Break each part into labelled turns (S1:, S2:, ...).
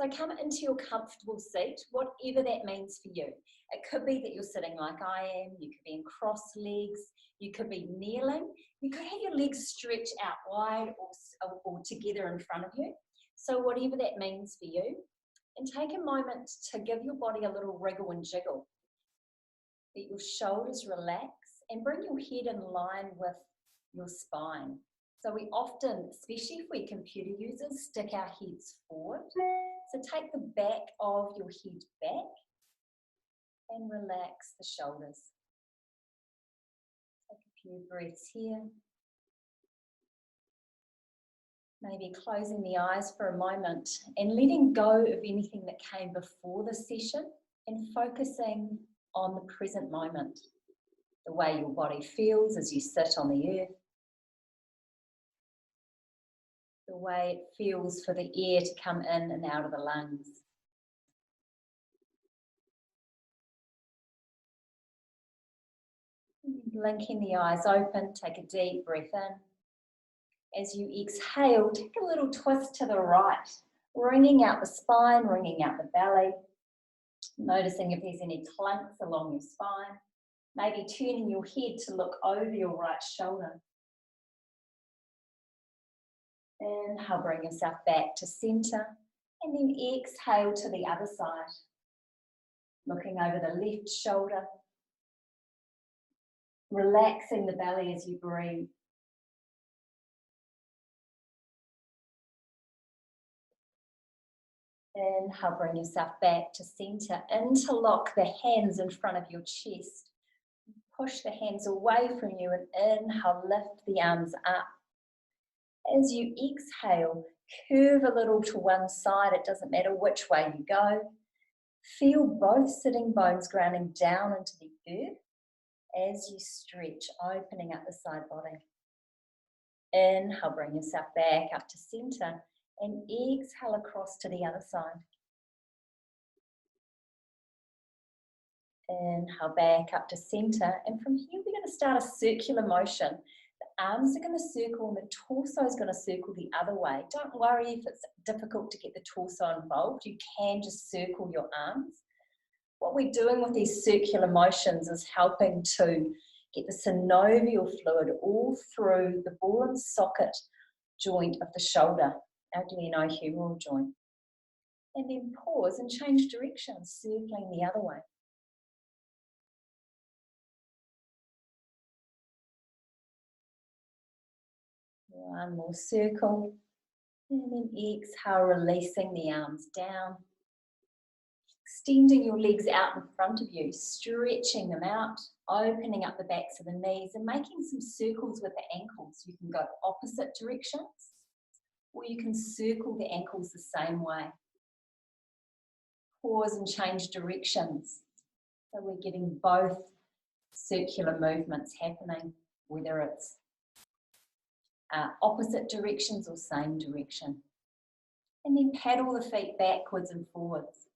S1: So come into your comfortable seat, whatever that means for you. It could be that you're sitting like I am, you could be in cross legs, you could be kneeling, you could have your legs stretched out wide or together in front of you. So whatever that means for you. And take a moment to give your body a little wriggle and jiggle. Let your shoulders relax and bring your head in line with your spine. So we often, especially if we're computer users, stick our heads forward. So take the back of your head back and relax the shoulders. Take a few breaths here. Maybe closing the eyes for a moment and letting go of anything that came before the session and focusing on the present moment. The way your body feels as you sit on the earth. The way it feels for the air to come in and out of the lungs. Blinking the eyes open, take a deep breath in. As you exhale, take a little twist to the right, wringing out the spine, wringing out the belly. Noticing if there's any clunks along your spine. Maybe turning your head to look over your right shoulder. Inhale, bring yourself back to center, and then exhale to the other side. Looking over the left shoulder. Relaxing the belly as you breathe. Inhale, bring yourself back to center. Interlock the hands in front of your chest. Push the hands away from you and inhale, lift the arms up. As you exhale, curve a little to one side. It doesn't matter which way you go. Feel both sitting bones grounding down into the earth as you stretch, opening up the side body. Inhale, bring yourself back up to center and exhale across to the other side. Inhale back up to center, and from here we're going to start a circular motion. The arms are going to circle and the torso is going to circle the other way. Don't worry if it's difficult to get the torso involved. You can just circle your arms. What we're doing with these circular motions is helping to get the synovial fluid all through the ball and socket joint of the shoulder, our glenohumeral joint. And then pause and change direction, circling the other way. One more circle, and then exhale, releasing the arms down. Extending your legs out in front of you, stretching them out, opening up the backs of the knees and making some circles with the ankles. You can go opposite directions, or you can circle the ankles the same way. Pause and change directions. So we're getting both circular movements happening, whether it's opposite directions or same direction. And then paddle the feet backwards and forwards.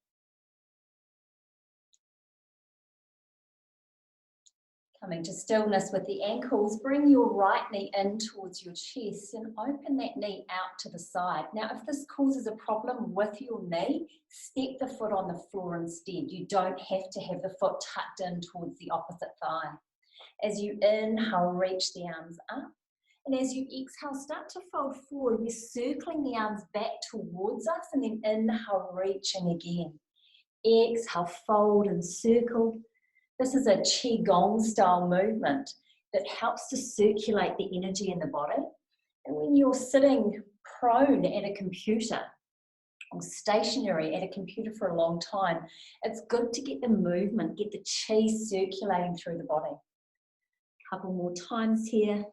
S1: Coming to stillness with the ankles, bring your right knee in towards your chest and open that knee out to the side. Now, if this causes a problem with your knee, step the foot on the floor instead. You don't have to have the foot tucked in towards the opposite thigh. As you inhale, reach the arms up. And as you exhale, start to fold forward. We're circling the arms back towards us, and then inhale, reaching again. Exhale, fold and circle. This is a Qigong style movement that helps to circulate the energy in the body. And when you're sitting prone at a computer or stationary at a computer for a long time, it's good to get the movement, get the Qi circulating through the body. A couple more times here.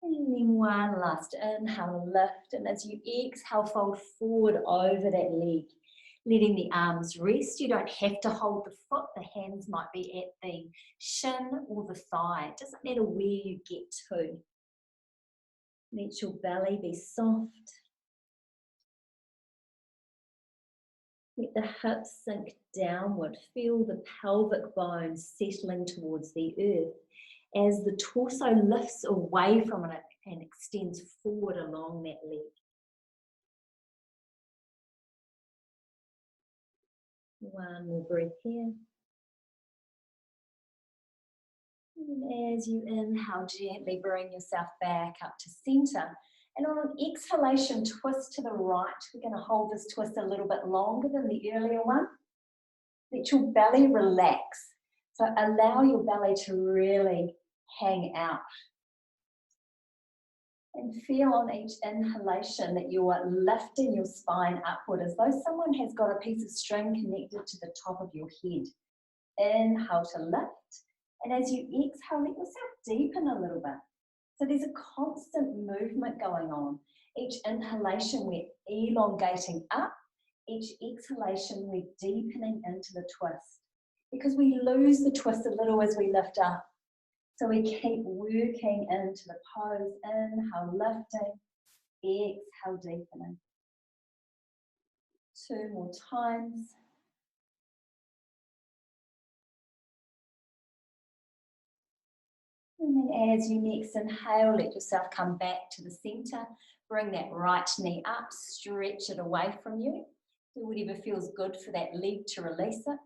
S1: And then one last inhale, lift, and as you exhale, fold forward over that leg, letting the arms rest. You don't have to hold the foot. The hands might be at the shin or the thigh. It doesn't matter where you get to. Let your belly be soft. Let the hips sink downward. Feel the pelvic bones settling towards the earth as the torso lifts away from it and extends forward along that leg. One more breath here. And as you inhale, gently bring yourself back up to center. And on an exhalation, twist to the right. We're going to hold this twist a little bit longer than the earlier one. Let your belly relax. So allow your belly to really hang out. And feel on each inhalation that you are lifting your spine upward as though someone has got a piece of string connected to the top of your head. Inhale to lift. And as you exhale, let yourself deepen a little bit. So there's a constant movement going on. Each inhalation, we're elongating up. Each exhalation, we're deepening into the twist. Because we lose the twist a little as we lift up. So we keep working into the pose. Inhale, lifting. Exhale, deepening. 2 more times. And then as you next inhale, let yourself come back to the center. Bring that right knee up, stretch it away from you. Do whatever feels good for that leg to release it.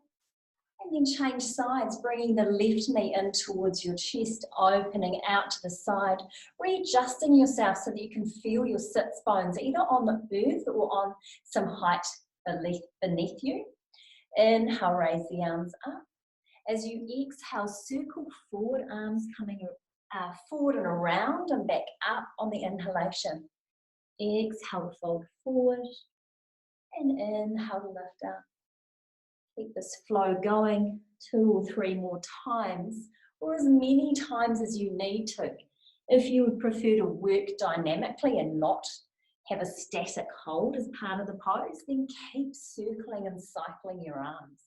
S1: And then change sides, bringing the left knee in towards your chest, opening out to the side, readjusting yourself so that you can feel your sits bones either on the earth or on some height beneath you. Inhale, raise the arms up. As you exhale, circle forward, arms coming forward and around and back up on the inhalation. Exhale, fold forward. And inhale, lift up. Keep this flow going 2 or 3 more times, or as many times as you need to. If you would prefer to work dynamically and not have a static hold as part of the pose, then keep circling and cycling your arms.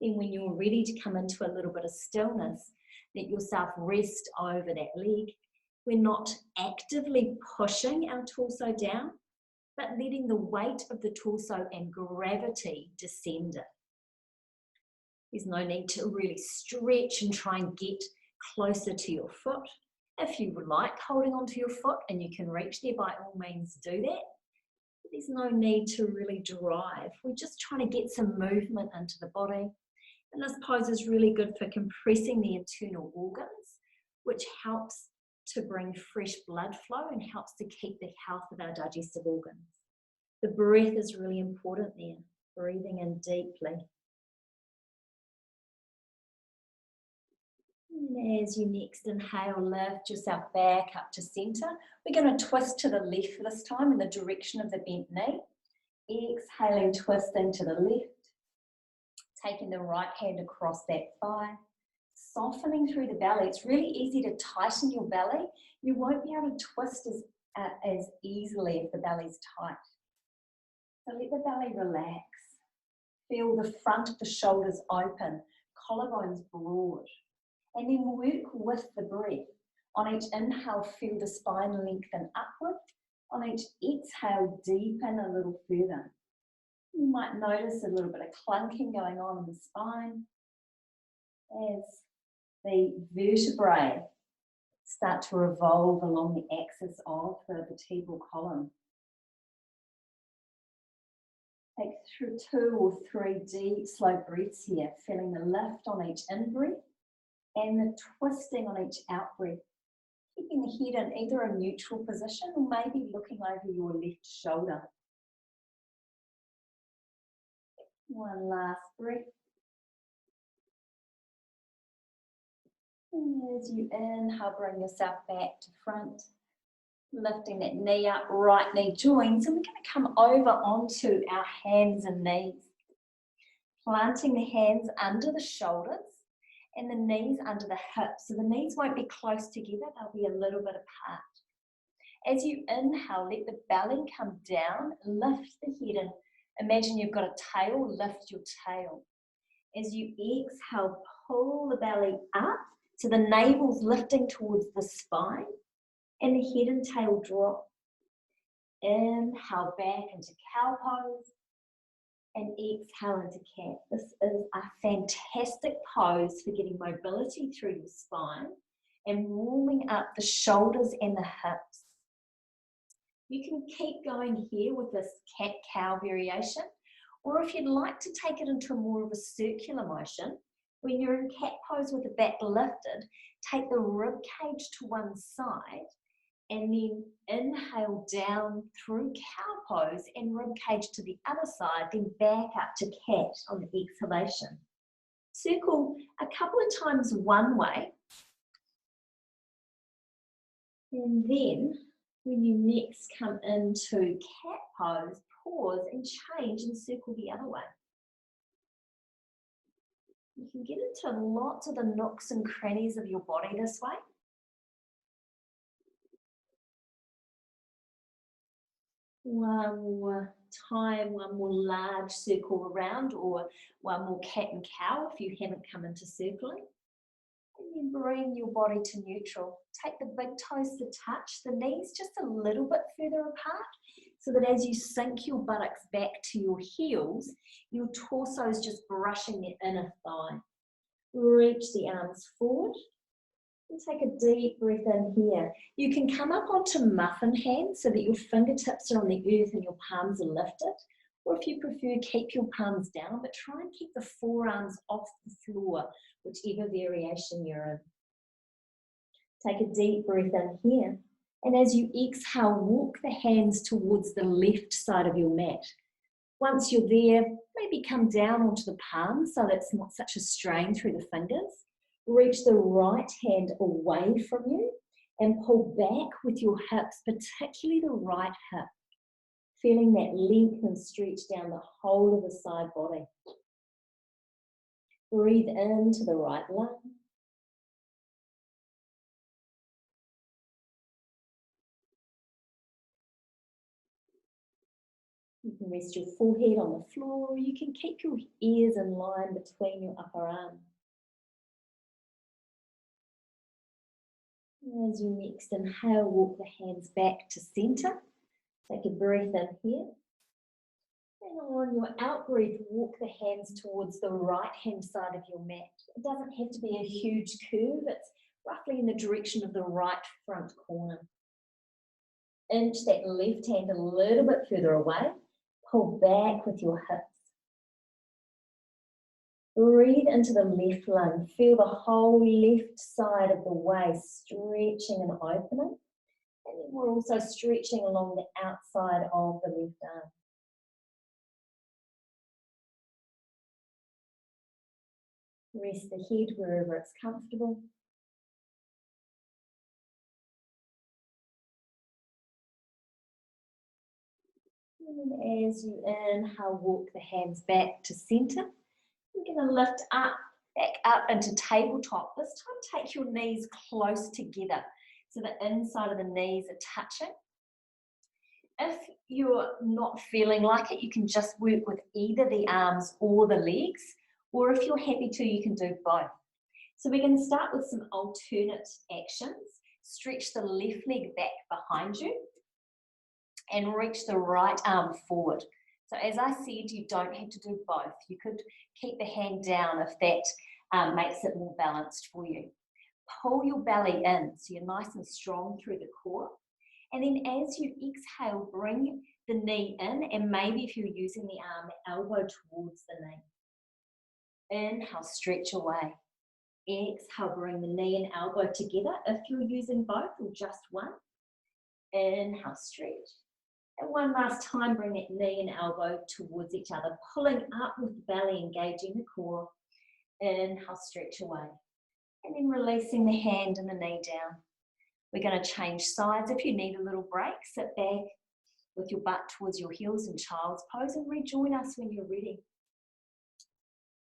S1: Then when you're ready to come into a little bit of stillness, let yourself rest over that leg. We're not actively pushing our torso down, but letting the weight of the torso and gravity descend it. There's no need to really stretch and try and get closer to your foot. If you would like holding onto your foot and you can reach there, by all means do that. But there's no need to really drive. We're just trying to get some movement into the body. And this pose is really good for compressing the internal organs, which helps to bring fresh blood flow and helps to keep the health of our digestive organs. The breath is really important there, breathing in deeply. And as you next inhale, lift yourself back up to center. We're going to twist to the left this time in the direction of the bent knee. Exhaling, twisting to the left. Taking the right hand across that thigh. Softening through the belly. It's really easy to tighten your belly. You won't be able to twist as easily if the belly's tight. So let the belly relax. Feel the front of the shoulders open, collarbones broad. And then work with the breath. On each inhale, feel the spine lengthen upward. On each exhale, deepen a little further. You might notice a little bit of clunking going on in the spine as the vertebrae start to revolve along the axis of the vertebral column. Take 2 or 3 deep, slow breaths here, feeling the lift on each in-breath and the twisting on each out-breath. Keeping the head in either a neutral position or maybe looking over your left shoulder. One last breath. And as you inhale, bring yourself back to front. Lifting that knee up, right knee joins. And we're going to come over onto our hands and knees. Planting the hands under the shoulders and the knees under the hips. So the knees won't be close together, they'll be a little bit apart. As you inhale, let the belly come down, lift the head and imagine you've got a tail, lift your tail. As you exhale, pull the belly up, so the navel's lifting towards the spine, and the head and tail drop. Inhale back into cow pose, and exhale into cat. This is a fantastic pose for getting mobility through your spine and warming up the shoulders and the hips. You can keep going here with this cat-cow variation, Or if you'd like to take it into more of a circular motion, when you're in cat pose with the back lifted, take the rib cage to one side and then inhale down through cow pose and rib cage to the other side, then back up to cat on the exhalation. Circle a couple of times one way, and then when you next come into cat pose, pause and change and circle the other way. You can get into lots of the nooks and crannies of your body this way. One more time, one more large circle around, or one more cat and cow if you haven't come into circling. And then bring your body to neutral. Take the big toes to touch, the knees just a little bit further apart, so that as you sink your buttocks back to your heels, your torso is just brushing the inner thigh. Reach the arms forward and take a deep breath in here. You can come up onto muffin hands so that your fingertips are on the earth and your palms are lifted. Or if you prefer, keep your palms down, but try and keep the forearms off the floor, whichever variation you're in. Take a deep breath in here. And as you exhale, walk the hands towards the left side of your mat. Once you're there, maybe come down onto the palms so that it's not such a strain through the fingers. Reach the right hand away from you and pull back with your hips, particularly the right hip. Feeling that length and stretch down the whole of the side body. Breathe into the right lung. You can rest your forehead on the floor, or you can keep your ears in line between your upper arms. As you next inhale, walk the hands back to center. Take a breath in here. And on your out breath, walk the hands towards the right hand side of your mat. It doesn't have to be a huge curve, it's roughly in the direction of the right front corner. Inch that left hand a little bit further away. Pull back with your hips. Breathe into the left lung. Feel the whole left side of the waist stretching and opening. And then we're also stretching along the outside of the left arm. Rest the head wherever it's comfortable. And as you inhale, walk the hands back to center. We're going to lift up, back up into tabletop. This time take your knees close together so the inside of the knees are touching. If you're not feeling like it, you can just work with either the arms or the legs, or if you're happy to, you can do both. So we're going to start with some alternate actions. Stretch the left leg back behind you and reach the right arm forward. So as I said, you don't have to do both. You could keep the hand down if that makes it more balanced for you. Pull your belly in so you're nice and strong through the core. And then as you exhale, bring the knee in, and maybe if you're using the arm, elbow towards the knee. Inhale, stretch away. Exhale, bring the knee and elbow together if you're using both or just one. Inhale, stretch. And one last time, bring that knee and elbow towards each other, pulling up with the belly, engaging the core. Inhale, stretch away. And then releasing the hand and the knee down. We're going to change sides. If you need a little break, sit back with your butt towards your heels in child's pose and rejoin us when you're ready.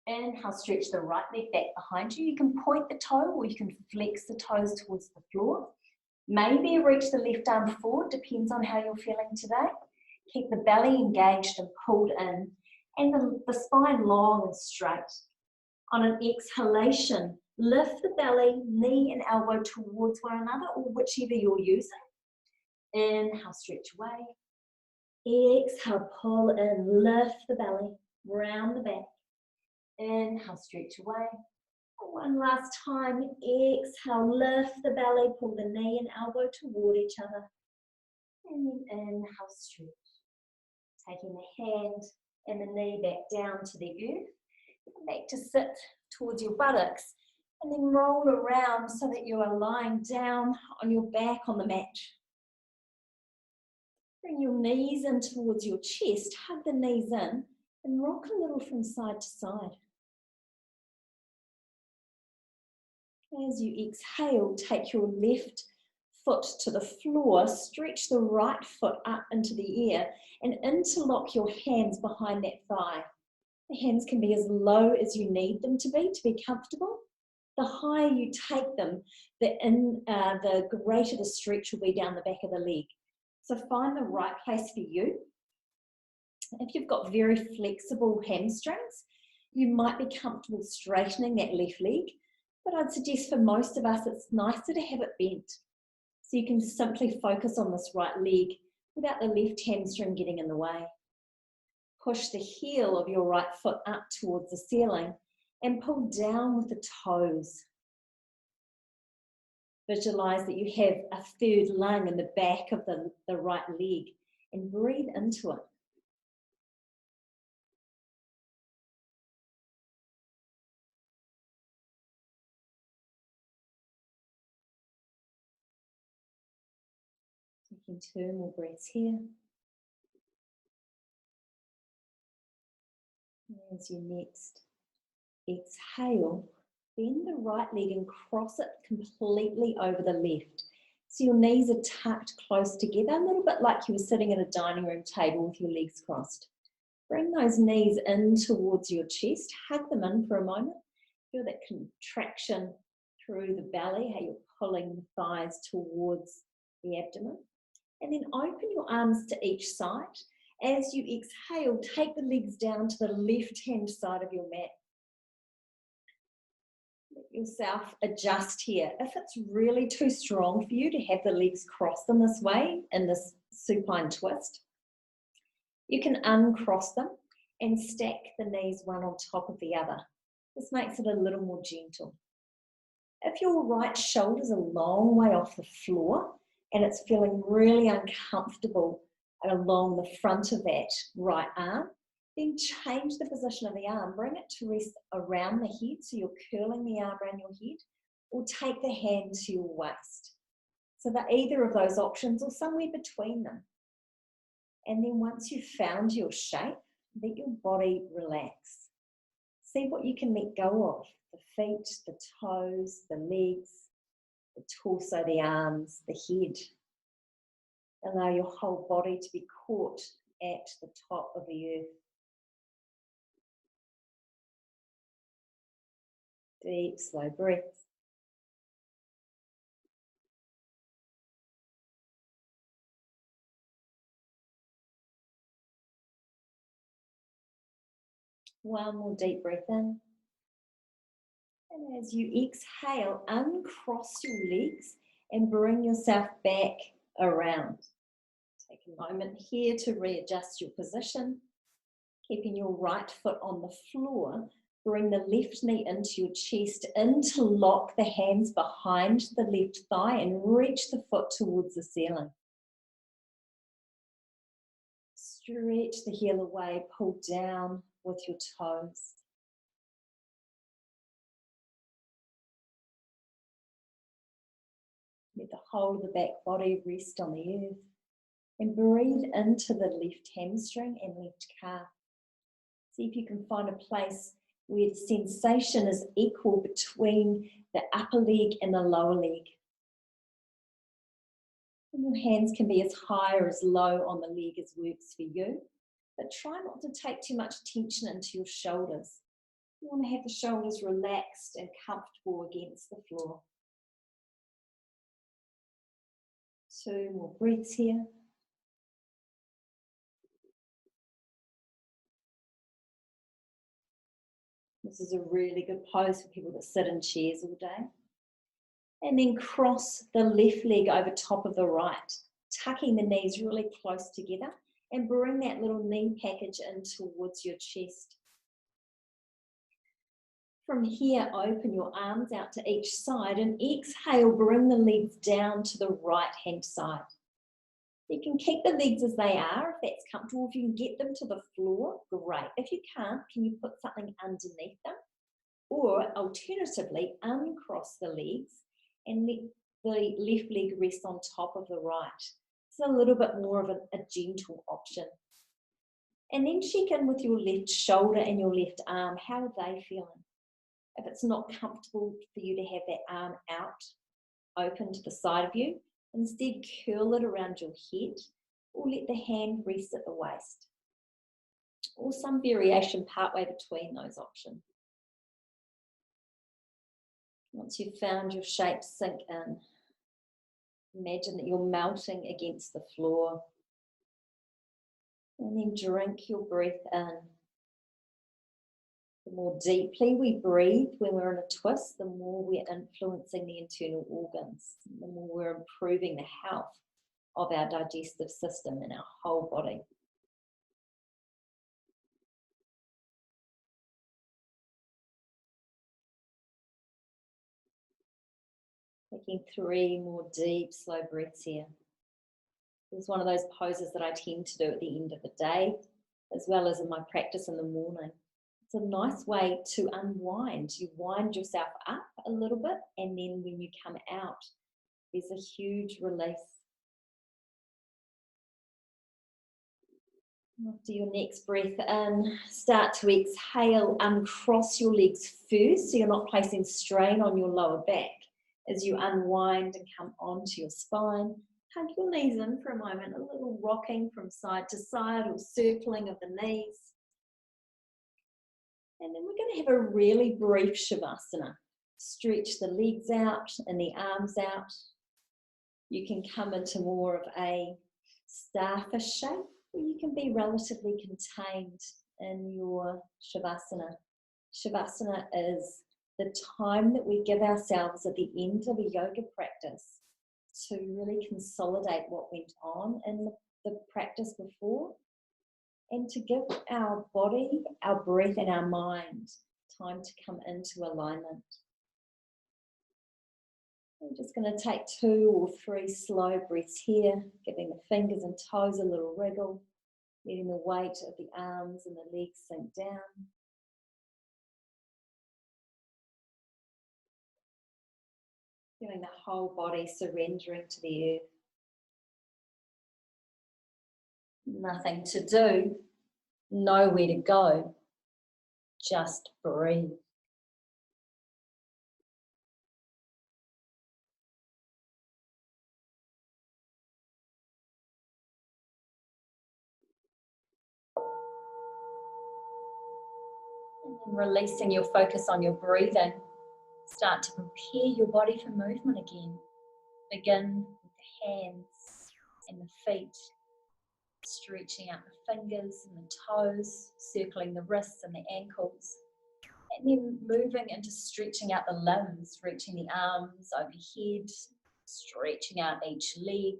S1: Inhale, stretch the right leg back behind you. You can point the toe or you can flex the toes towards the floor. Maybe reach the left arm forward, depends on how you're feeling today. Keep the belly engaged and pulled in, and the spine long and straight. On an exhalation, lift the belly, knee and elbow towards one another, or whichever you're using. Inhale, stretch away. Exhale, pull in, lift the belly, round the back. Inhale, stretch away. One last time, exhale, lift the belly, pull the knee and elbow toward each other. And then inhale, stretch. Taking the hand and the knee back down to the earth. Back to sit towards your buttocks, and then roll around so that you are lying down on your back on the mat. Bring your knees in towards your chest, hug the knees in, and rock a little from side to side. As you exhale, take your left foot to the floor, stretch the right foot up into the air, and interlock your hands behind that thigh. The hands can be as low as you need them to be comfortable. The higher you take them, the greater the stretch will be down the back of the leg. So find the right place for you. If you've got very flexible hamstrings, you might be comfortable straightening that left leg, but I'd suggest for most of us, it's nicer to have it bent. So you can simply focus on this right leg without the left hamstring getting in the way. Push the heel of your right foot up towards the ceiling and pull down with the toes. Visualize that you have a third lung in the back of the right leg and breathe into it. Taking 2 more breaths here. As you next exhale, bend the right leg and cross it completely over the left. So your knees are tucked close together, a little bit like you were sitting at a dining room table with your legs crossed. Bring those knees in towards your chest, hug them in for a moment. Feel that contraction through the belly, how you're pulling the thighs towards the abdomen. And then open your arms to each side. As you exhale, take the legs down to the left-hand side of your mat. Let yourself adjust here. If it's really too strong for you to have the legs crossed in this way, in this supine twist, you can uncross them and stack the knees one on top of the other. This makes it a little more gentle. If your right shoulder is a long way off the floor and it's feeling really uncomfortable along the front of that right arm, then change the position of the arm. Bring it to rest around the head, so you're curling the arm around your head, or take the hand to your waist. So that either of those options or somewhere between them. And then once you've found your shape, let your body relax. See what you can let go of. The feet, the toes, the legs, the torso, the arms, the head. Allow your whole body to be caught at the top of the earth. Deep, slow breaths. One more deep breath in. And as you exhale, uncross your legs and bring yourself back around. Take a moment here to readjust your position. Keeping your right foot on the floor, bring the left knee into your chest, interlock the hands behind the left thigh and reach the foot towards the ceiling. Stretch the heel away, pull down with your toes. Let the whole of the back body rest on the earth and breathe into the left hamstring and left calf. See if you can find a place where the sensation is equal between the upper leg and the lower leg. And your hands can be as high or as low on the leg as works for you, but try not to take too much tension into your shoulders. You want to have the shoulders relaxed and comfortable against the floor. 2 more breaths here. This is a really good pose for people that sit in chairs all day. And then cross the left leg over top of the right, tucking the knees really close together and bring that little knee package in towards your chest. From here, open your arms out to each side and exhale, bring the legs down to the right-hand side.
S2: You can keep the legs as they are if that's comfortable. If you can get them to the floor, great. If you can't, can you put something underneath them? Or alternatively, uncross the legs and let the left leg rest on top of the right. It's a little bit more of a gentle option. And then check in with your left shoulder and your left arm. How are they feeling? If it's not comfortable for you to have that arm out, open to the side of you, instead curl it around your head or let the hand rest at the waist. Or some variation partway between those options. Once you've found your shape, sink in. Imagine that you're melting against the floor. And then drink your breath in. The more deeply we breathe when we're in a twist, the more we're influencing the internal organs, the more we're improving the health of our digestive system and our whole body. Taking 3 more deep, slow breaths here. This is one of those poses that I tend to do at the end of the day, as well as in my practice in the morning. It's a nice way to unwind. You wind yourself up a little bit, and then when you come out, there's a huge release. After your next breath in, start to exhale, uncross your legs first so you're not placing strain on your lower back. As you unwind and come onto your spine, hug your knees in for a moment, a little rocking from side to side or circling of the knees. And then we're going to have a really brief Shavasana. Stretch the legs out and the arms out. You can come into more of a starfish shape, where you can be relatively contained in your Shavasana. Shavasana is the time that we give ourselves at the end of a yoga practice to really consolidate what went on in the practice before, and to give our body, our breath and our mind time to come into alignment. We're just going to take 2 or 3 slow breaths here, giving the fingers and toes a little wriggle, letting the weight of the arms and the legs sink down. Feeling the whole body surrendering to the earth. Nothing to do, nowhere to go, just breathe. And then releasing your focus on your breathing, start to prepare your body for movement again. Begin with the hands and the feet, stretching out the fingers and the toes, circling the wrists and the ankles, and then moving into stretching out the limbs, reaching the arms overhead, stretching out each leg,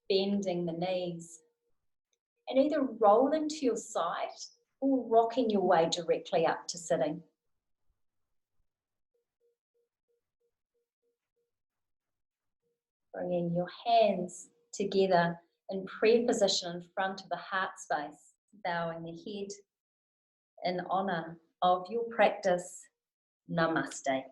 S2: bending the knees, and either rolling to your side or rocking your way directly up to sitting. Bringing your hands together in prayer position in front of the heart space, bowing the head in honor of your practice. Namaste.